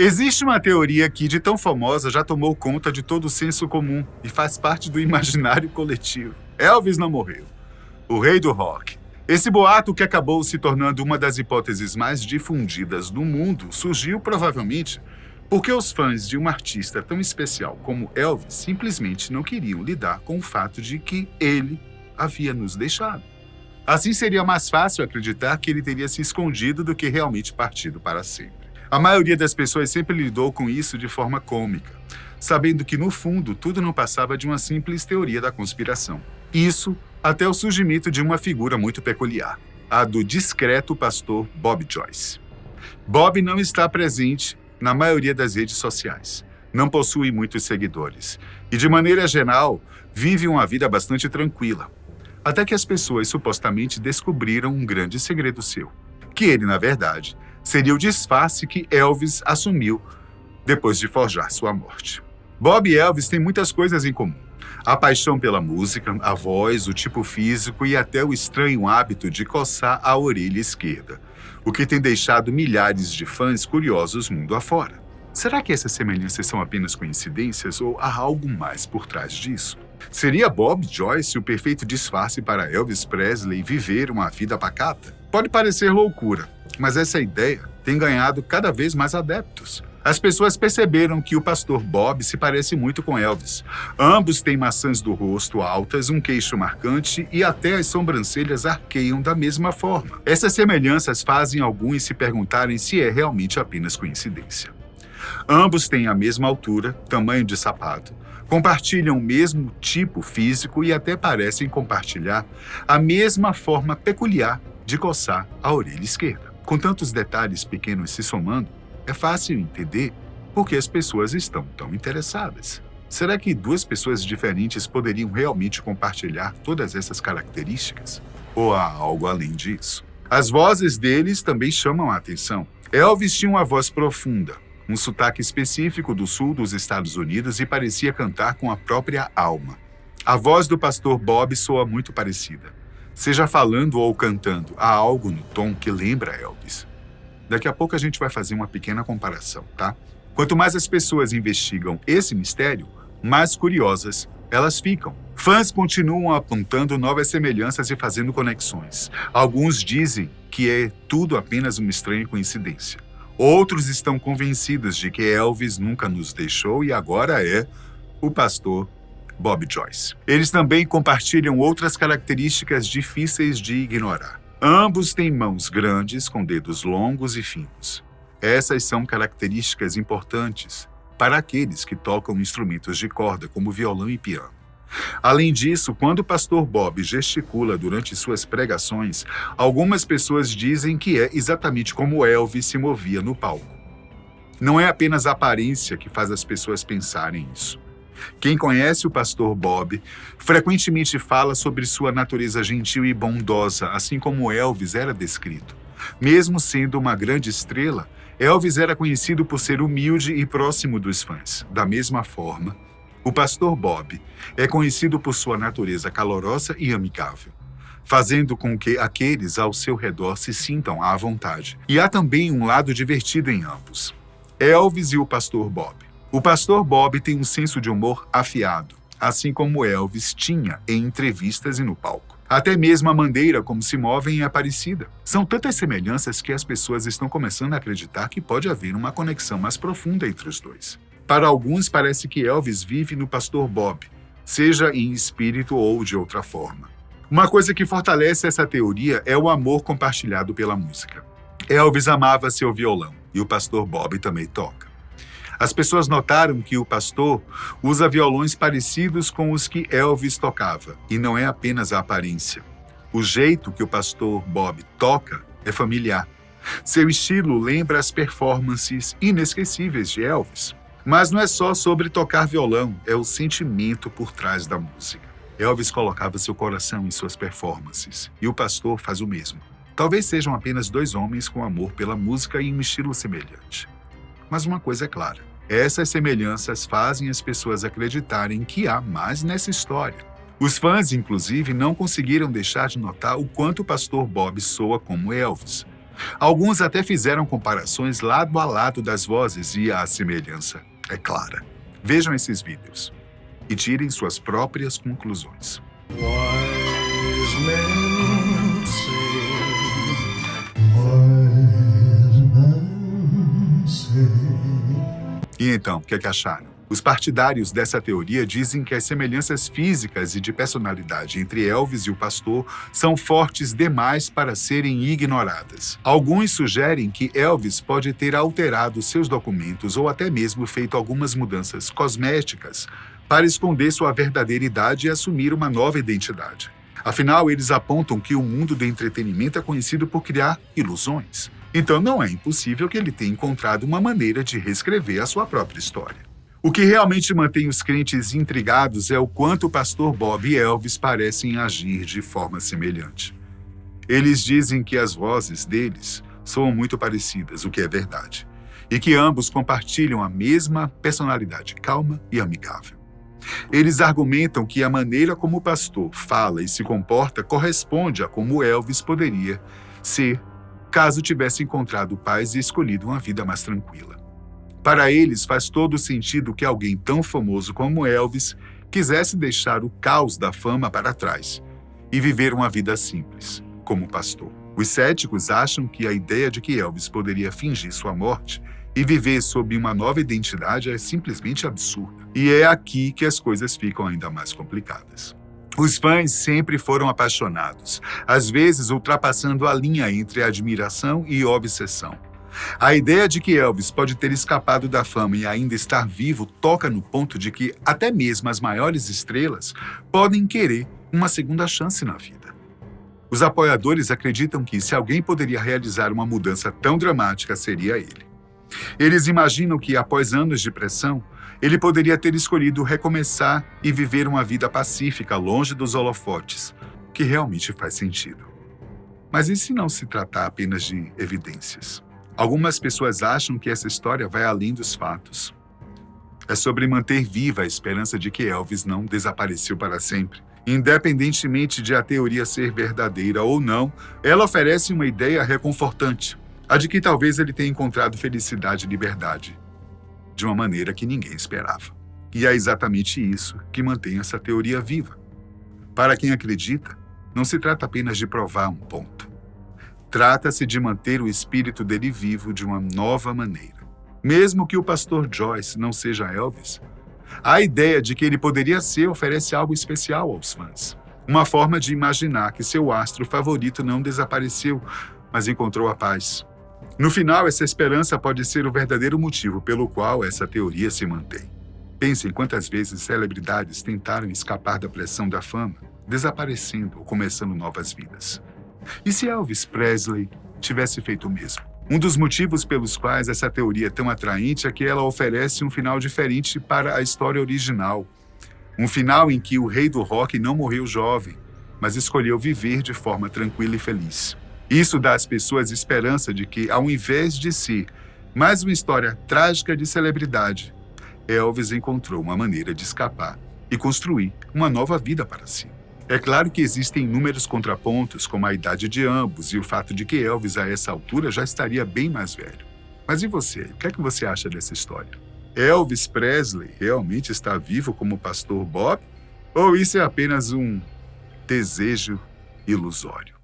Existe uma teoria que, de tão famosa, já tomou conta de todo o senso comum e faz parte do imaginário coletivo. Elvis não morreu. O rei do rock. Esse boato, que acabou se tornando uma das hipóteses mais difundidas no mundo, surgiu provavelmente porque os fãs de um artista tão especial como Elvis simplesmente não queriam lidar com o fato de que ele havia nos deixado. Assim, seria mais fácil acreditar que ele teria se escondido do que realmente partido para sempre. A maioria das pessoas sempre lidou com isso de forma cômica, sabendo que, no fundo, tudo não passava de uma simples teoria da conspiração. Isso até o surgimento de uma figura muito peculiar, a do discreto pastor Bob Joyce. Bob não está presente na maioria das redes sociais, não possui muitos seguidores e, de maneira geral, vive uma vida bastante tranquila, até que as pessoas supostamente descobriram um grande segredo seu, que ele, na verdade, seria o disfarce que Elvis assumiu depois de forjar sua morte. Bob e Elvis têm muitas coisas em comum. A paixão pela música, a voz, o tipo físico e até o estranho hábito de coçar a orelha esquerda, o que tem deixado milhares de fãs curiosos mundo afora. Será que essas semelhanças são apenas coincidências ou há algo mais por trás disso? Seria Bob Joyce o perfeito disfarce para Elvis Presley viver uma vida pacata? Pode parecer loucura, mas essa ideia tem ganhado cada vez mais adeptos. As pessoas perceberam que o pastor Bob se parece muito com Elvis. Ambos têm maçãs do rosto altas, um queixo marcante e até as sobrancelhas arqueiam da mesma forma. Essas semelhanças fazem alguns se perguntarem se é realmente apenas coincidência. Ambos têm a mesma altura, tamanho de sapato, compartilham o mesmo tipo físico e até parecem compartilhar a mesma forma peculiar de coçar a orelha esquerda. Com tantos detalhes pequenos se somando, é fácil entender por que as pessoas estão tão interessadas. Será que duas pessoas diferentes poderiam realmente compartilhar todas essas características? Ou há algo além disso? As vozes deles também chamam a atenção. Elvis tinha uma voz profunda, um sotaque específico do sul dos Estados Unidos e parecia cantar com a própria alma. A voz do pastor Bob soa muito parecida. Seja falando ou cantando, há algo no tom que lembra Elvis. Daqui a pouco a gente vai fazer uma pequena comparação, tá? Quanto mais as pessoas investigam esse mistério, mais curiosas elas ficam. Fãs continuam apontando novas semelhanças e fazendo conexões. Alguns dizem que é tudo apenas uma estranha coincidência. Outros estão convencidos de que Elvis nunca nos deixou e agora é o pastor Bob Joyce. Eles também compartilham outras características difíceis de ignorar. Ambos têm mãos grandes com dedos longos e finos. Essas são características importantes para aqueles que tocam instrumentos de corda como violão e piano. Além disso, quando o pastor Bob gesticula durante suas pregações, algumas pessoas dizem que é exatamente como Elvis se movia no palco. Não é apenas a aparência que faz as pessoas pensarem isso. Quem conhece o pastor Bob frequentemente fala sobre sua natureza gentil e bondosa, assim como Elvis era descrito. Mesmo sendo uma grande estrela, Elvis era conhecido por ser humilde e próximo dos fãs. Da mesma forma, o pastor Bob é conhecido por sua natureza calorosa e amigável, fazendo com que aqueles ao seu redor se sintam à vontade. E há também um lado divertido em ambos. Elvis e o pastor Bob. O pastor Bob tem um senso de humor afiado, assim como Elvis tinha em entrevistas e no palco. Até mesmo a maneira como se movem é parecida. São tantas semelhanças que as pessoas estão começando a acreditar que pode haver uma conexão mais profunda entre os dois. Para alguns, parece que Elvis vive no pastor Bob, seja em espírito ou de outra forma. Uma coisa que fortalece essa teoria é o amor compartilhado pela música. Elvis amava seu violão e o pastor Bob também toca. As pessoas notaram que o pastor usa violões parecidos com os que Elvis tocava, e não é apenas a aparência. O jeito que o pastor Bob toca é familiar. Seu estilo lembra as performances inesquecíveis de Elvis. Mas não é só sobre tocar violão, é o sentimento por trás da música. Elvis colocava seu coração em suas performances, e o pastor faz o mesmo. Talvez sejam apenas dois homens com amor pela música e um estilo semelhante. Mas uma coisa é clara. Essas semelhanças fazem as pessoas acreditarem que há mais nessa história. Os fãs, inclusive, não conseguiram deixar de notar o quanto o pastor Bob soa como Elvis. Alguns até fizeram comparações lado a lado das vozes e a semelhança é clara. Vejam esses vídeos e tirem suas próprias conclusões. Wise men say. E então, o que acharam? Os partidários dessa teoria dizem que as semelhanças físicas e de personalidade entre Elvis e o pastor são fortes demais para serem ignoradas. Alguns sugerem que Elvis pode ter alterado seus documentos ou até mesmo feito algumas mudanças cosméticas para esconder sua verdadeira idade e assumir uma nova identidade. Afinal, eles apontam que o mundo do entretenimento é conhecido por criar ilusões. Então não é impossível que ele tenha encontrado uma maneira de reescrever a sua própria história. O que realmente mantém os crentes intrigados é o quanto o pastor Bob e Elvis parecem agir de forma semelhante. Eles dizem que as vozes deles soam muito parecidas, o que é verdade, e que ambos compartilham a mesma personalidade calma e amigável. Eles argumentam que a maneira como o pastor fala e se comporta corresponde a como Elvis poderia ser caso tivesse encontrado paz e escolhido uma vida mais tranquila. Para eles, faz todo sentido que alguém tão famoso como Elvis quisesse deixar o caos da fama para trás e viver uma vida simples, como pastor. Os céticos acham que a ideia de que Elvis poderia fingir sua morte e viver sob uma nova identidade é simplesmente absurda. E é aqui que as coisas ficam ainda mais complicadas. Os fãs sempre foram apaixonados, às vezes ultrapassando a linha entre admiração e obsessão. A ideia de que Elvis pode ter escapado da fama e ainda estar vivo toca no ponto de que até mesmo as maiores estrelas podem querer uma segunda chance na vida. Os apoiadores acreditam que, se alguém poderia realizar uma mudança tão dramática, seria ele. Eles imaginam que, após anos de pressão, ele poderia ter escolhido recomeçar e viver uma vida pacífica, longe dos holofotes, que realmente faz sentido. Mas e se não se tratar apenas de evidências? Algumas pessoas acham que essa história vai além dos fatos. É sobre manter viva a esperança de que Elvis não desapareceu para sempre. Independentemente de a teoria ser verdadeira ou não, ela oferece uma ideia reconfortante, a de que talvez ele tenha encontrado felicidade e liberdade, de uma maneira que ninguém esperava. E é exatamente isso que mantém essa teoria viva. Para quem acredita, não se trata apenas de provar um ponto. Trata-se de manter o espírito dele vivo de uma nova maneira. Mesmo que o pastor Joyce não seja Elvis, a ideia de que ele poderia ser oferece algo especial aos fãs. Uma forma de imaginar que seu astro favorito não desapareceu, mas encontrou a paz. No final, essa esperança pode ser o verdadeiro motivo pelo qual essa teoria se mantém. Pensem quantas vezes celebridades tentaram escapar da pressão da fama, desaparecendo ou começando novas vidas. E se Elvis Presley tivesse feito o mesmo? Um dos motivos pelos quais essa teoria é tão atraente é que ela oferece um final diferente para a história original. Um final em que o rei do rock não morreu jovem, mas escolheu viver de forma tranquila e feliz. Isso dá às pessoas esperança de que, ao invés de ser mais uma história trágica de celebridade, Elvis encontrou uma maneira de escapar e construir uma nova vida para si. É claro que existem inúmeros contrapontos, como a idade de ambos e o fato de que Elvis, a essa altura, já estaria bem mais velho. Mas e você? O que é que você acha dessa história? Elvis Presley realmente está vivo como o pastor Bob? Ou isso é apenas um desejo ilusório?